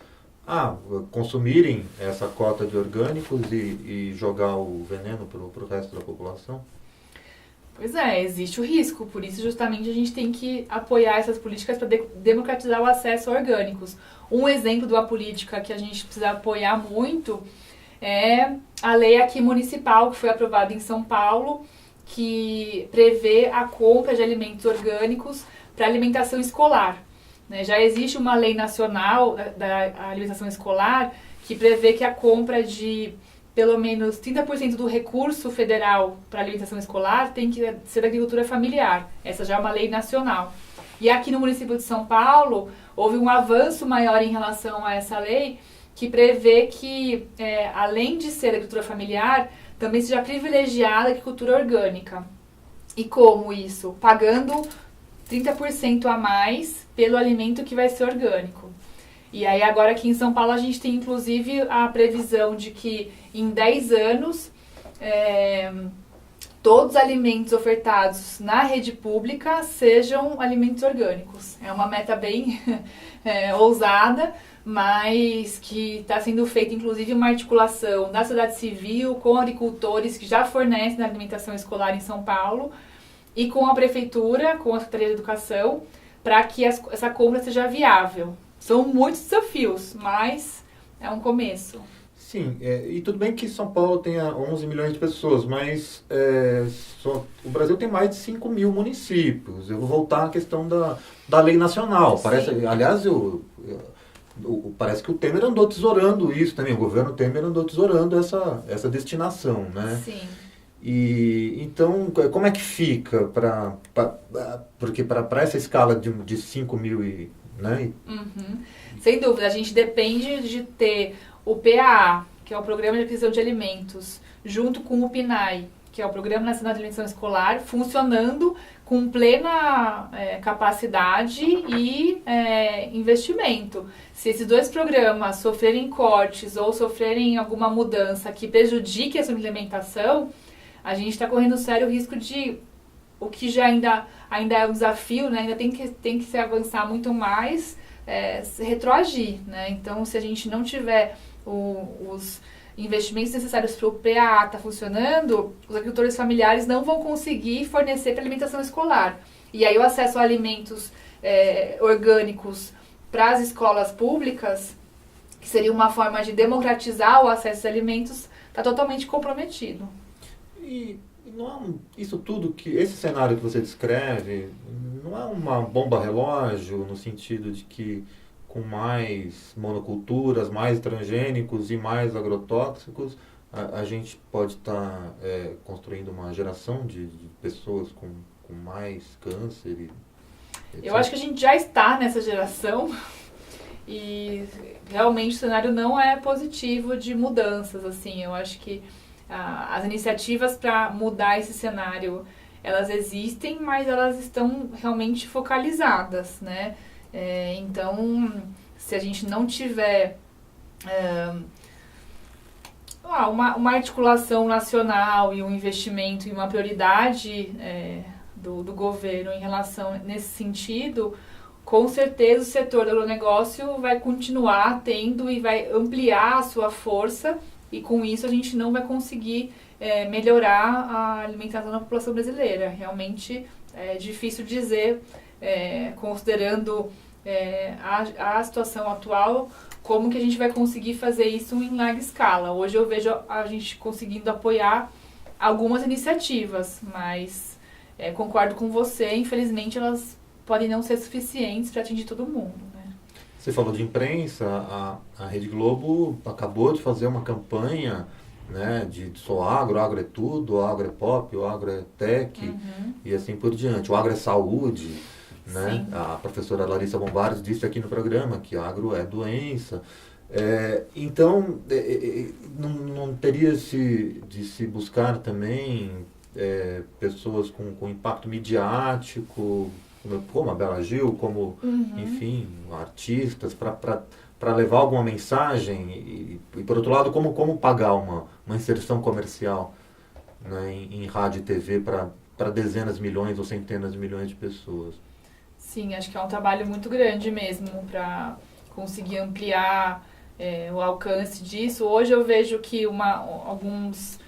consumirem essa cota de orgânicos e jogar o veneno para o resto da população? Pois existe o risco, por isso justamente a gente tem que apoiar essas políticas para democratizar o acesso a orgânicos. Um exemplo de uma política que a gente precisa apoiar muito é a lei aqui municipal, que foi aprovada em São Paulo, que prevê a compra de alimentos orgânicos para alimentação escolar. Já existe uma lei nacional da alimentação escolar que prevê que a compra de pelo menos 30% do recurso federal para alimentação escolar tem que ser da agricultura familiar. Essa já é uma lei nacional. E aqui no município de São Paulo, houve um avanço maior em relação a essa lei, que prevê que, além de ser agricultura familiar, também seja privilegiada a agricultura orgânica. E como isso? Pagando 30% a mais pelo alimento que vai ser orgânico. E aí agora aqui em São Paulo a gente tem inclusive a previsão de que em 10 anos todos os alimentos ofertados na rede pública sejam alimentos orgânicos. É uma meta bem ousada, mas que está sendo feita inclusive uma articulação da sociedade civil com agricultores que já fornecem alimentação escolar em São Paulo, e com a prefeitura, com a Secretaria de Educação, para que essa compra seja viável. São muitos desafios, mas é um começo. Sim, e tudo bem que São Paulo tenha 11 milhões de pessoas, mas o Brasil tem mais de 5 mil municípios. Eu vou voltar à questão da lei nacional. Parece, aliás, parece que o Temer andou tesourando isso também, o governo Temer andou tesourando essa destinação, né? Sim. E então, como é que fica porque para essa escala de 5 mil né? Uhum. Sem dúvida, a gente depende de ter o PAA, que é o Programa de Aquisição de Alimentos, junto com o PNAE, que é o Programa Nacional de Alimentação Escolar, funcionando com plena capacidade e investimento. Se esses dois programas sofrerem cortes ou sofrerem alguma mudança que prejudique essa implementação, a gente está correndo sério risco de o que já ainda é um desafio, né? Ainda tem que se avançar muito mais, se retroagir, né? Então, se a gente não tiver os investimentos necessários para o PAA estar funcionando, os agricultores familiares não vão conseguir fornecer para alimentação escolar. E aí o acesso a alimentos orgânicos para as escolas públicas, que seria uma forma de democratizar o acesso a alimentos, está totalmente comprometido. E não isso tudo esse cenário que você descreve, não é uma bomba relógio no sentido de que com mais monoculturas, mais transgênicos e mais agrotóxicos, a gente pode estar construindo uma geração de pessoas com mais câncer etc. Eu acho que a gente já está nessa geração e realmente o cenário não é positivo de mudanças, assim. Eu acho que as iniciativas para mudar esse cenário, elas existem, mas elas estão realmente focalizadas, né? Então, se a gente não tiver uma articulação nacional e um investimento e uma prioridade do governo em relação nesse sentido, com certeza o setor do agronegócio vai continuar tendo e vai ampliar a sua força, e com isso a gente não vai conseguir melhorar a alimentação da população brasileira. Realmente é difícil dizer, considerando a situação atual, como que a gente vai conseguir fazer isso em larga escala. Hoje eu vejo a gente conseguindo apoiar algumas iniciativas, mas concordo com você, infelizmente elas podem não ser suficientes para atingir todo mundo. Né? Você falou de imprensa, a Rede Globo acabou de fazer uma campanha, né, de sou agro é tudo, o agro é pop, o agro é tech, e assim por diante. O agro é saúde, né? A professora Larissa Bombardi disse aqui no programa que agro é doença. Então, não teria de se buscar também pessoas com impacto midiático, como a Bela Gil, como, enfim, artistas, para levar alguma mensagem e, por outro lado, como pagar uma inserção comercial, né, em rádio e TV para dezenas de milhões ou centenas de milhões de pessoas. Sim, acho que é um trabalho muito grande mesmo para conseguir ampliar o alcance disso. Hoje eu vejo que alguns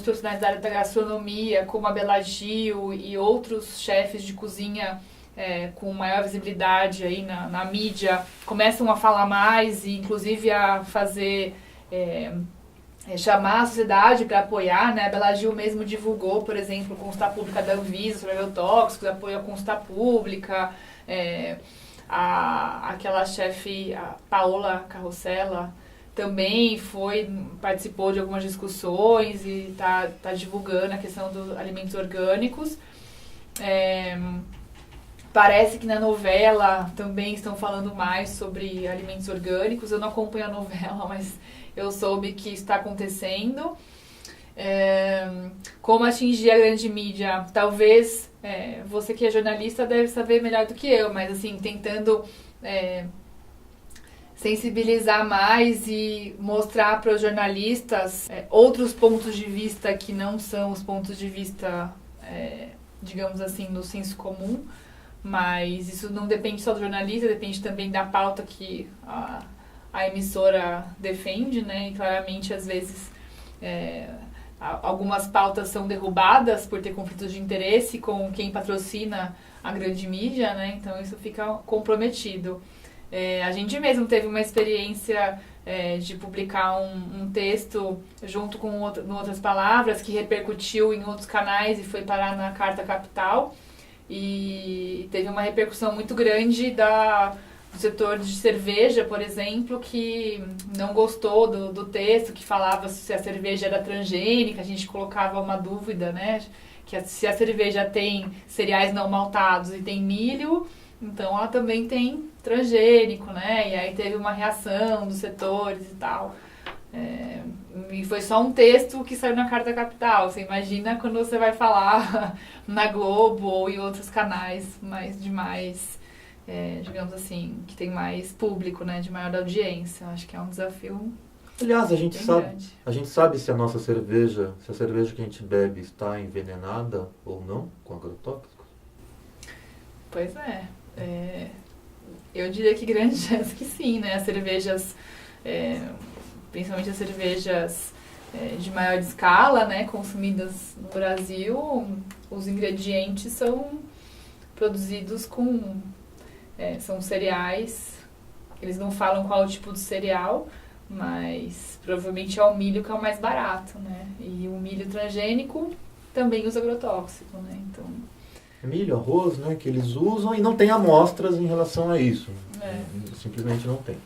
profissionais da área da gastronomia, como a Bela Gil e outros chefes de cozinha com maior visibilidade aí na mídia, começam a falar mais e inclusive a fazer, chamar a sociedade para apoiar, né? A Bela Gil mesmo divulgou, por exemplo, consulta pública da Anvisa sobre agrotóxicos, apoio à consulta pública, aquela chefe, a Paola Carrossela, também participou de algumas discussões e tá divulgando a questão dos alimentos orgânicos. Parece que na novela também estão falando mais sobre alimentos orgânicos. Eu não acompanho a novela, mas eu soube que está acontecendo. Como atingir a grande mídia? Talvez você que é jornalista deve saber melhor do que eu, mas assim, tentando sensibilizar mais e mostrar para os jornalistas outros pontos de vista que não são os pontos de vista, digamos assim, no senso comum. Mas isso não depende só do jornalista, depende também da pauta que a emissora defende, né? E claramente, às vezes, algumas pautas são derrubadas por ter conflitos de interesse com quem patrocina a grande mídia, né? Então isso fica comprometido. A gente mesmo teve uma experiência de publicar um texto junto com outras palavras que repercutiu em outros canais e foi parar na Carta Capital, e teve uma repercussão muito grande do setor de cerveja, por exemplo, que não gostou do texto, que falava se a cerveja era transgênica. A gente colocava uma dúvida, né? Que se a cerveja tem cereais não maltados e tem milho, então ela também tem transgênico, né? E aí teve uma reação dos setores e tal. E foi só um texto que saiu na Carta Capital. Você imagina quando você vai falar na Globo ou em outros canais digamos assim, que tem mais público, né? De maior audiência. Acho que é um desafio. Aliás, a gente grande. sabe se a cerveja que a gente bebe está envenenada ou não com agrotóxicos? Pois é. Eu diria que grande chance que sim, né? As cervejas, principalmente as cervejas de maior escala, né, consumidas no Brasil, os ingredientes são produzidos são cereais. Eles não falam qual é o tipo de cereal, mas provavelmente é o milho que é o mais barato, né? E o milho transgênico também usa agrotóxico, né? Então... milho, arroz, né, que eles usam e não tem amostras em relação a isso. Simplesmente não tem.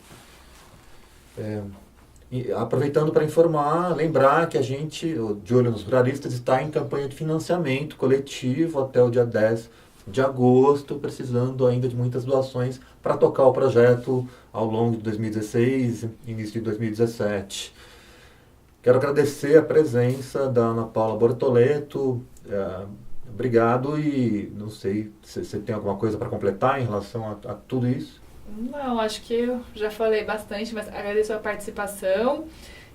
E aproveitando para informar, lembrar que a gente, de Olho nos Ruralistas, está em campanha de financiamento coletivo até o dia 10 de agosto, precisando ainda de muitas doações para tocar o projeto ao longo de 2016 e início de 2017. Quero agradecer a presença da Ana Paula Bortoleto. Obrigado, e não sei se você tem alguma coisa para completar em relação a tudo isso. Não, acho que eu já falei bastante, mas agradeço a participação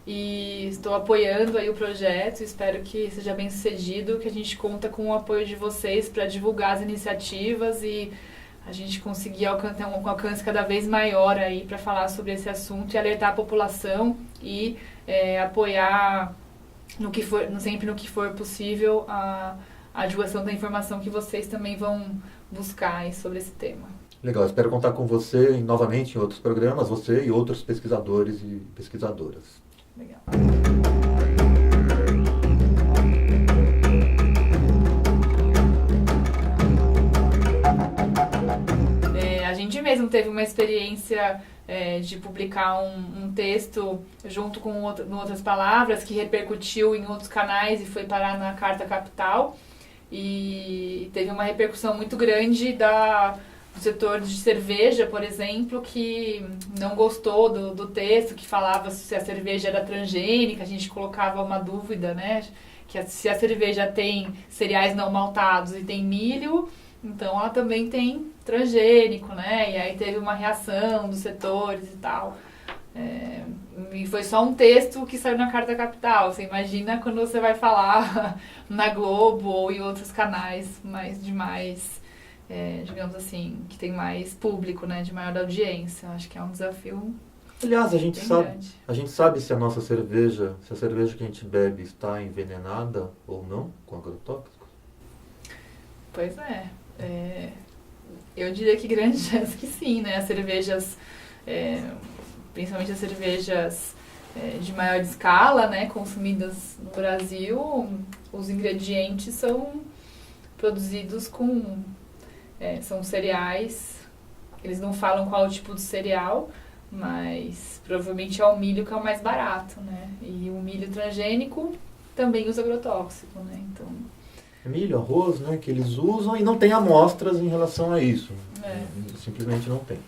e estou apoiando aí o projeto. Espero que seja bem sucedido, que a gente conta com o apoio de vocês para divulgar as iniciativas e a gente conseguir ter um alcance cada vez maior aí para falar sobre esse assunto e alertar a população e apoiar sempre no que for possível a divulgação da informação que vocês também vão buscar aí sobre esse tema. Legal, espero contar com você novamente em outros programas, você e outros pesquisadores e pesquisadoras. Legal. A gente mesmo teve uma experiência de publicar um texto junto com outras palavras que repercutiu em outros canais e foi parar na Carta Capital, e teve uma repercussão muito grande do setor de cerveja, por exemplo, que não gostou do texto, que falava se a cerveja era transgênica. A gente colocava uma dúvida, né? Que se a cerveja tem cereais não maltados e tem milho, então ela também tem transgênico, né? E aí teve uma reação dos setores e tal. E foi só um texto que saiu na Carta Capital. Você imagina quando você vai falar na Globo ou em outros canais digamos assim, que tem mais público, né, de maior audiência. Acho que é um desafio. Aliás, a gente sabe se a cerveja que a gente bebe está envenenada ou não com agrotóxicos? Pois eu diria que grande chance que sim, né? As cervejas, principalmente as cervejas de maior escala, né, consumidas no Brasil, os ingredientes são produzidos são cereais. Eles não falam qual é o tipo de cereal, mas provavelmente é o milho que é o mais barato, né? E o milho transgênico também usa agrotóxico, né? Então... milho, arroz, né, que eles usam e não tem amostras em relação a isso. Simplesmente não tem.